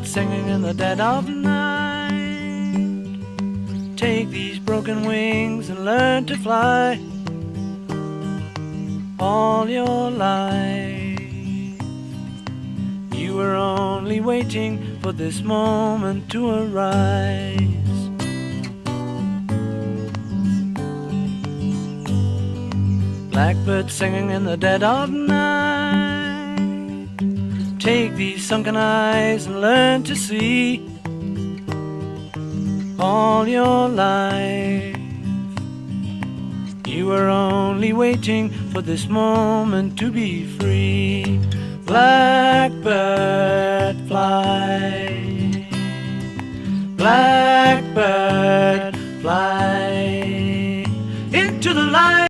Blackbird singing in the dead of night. Take these broken wings and learn to fly all your life. You were only waiting for this moment to arise. Blackbird singing in the dead of night. Take these sunken eyes and learn to see all your life. You were only waiting for this moment to be free. Blackbird fly, blackbird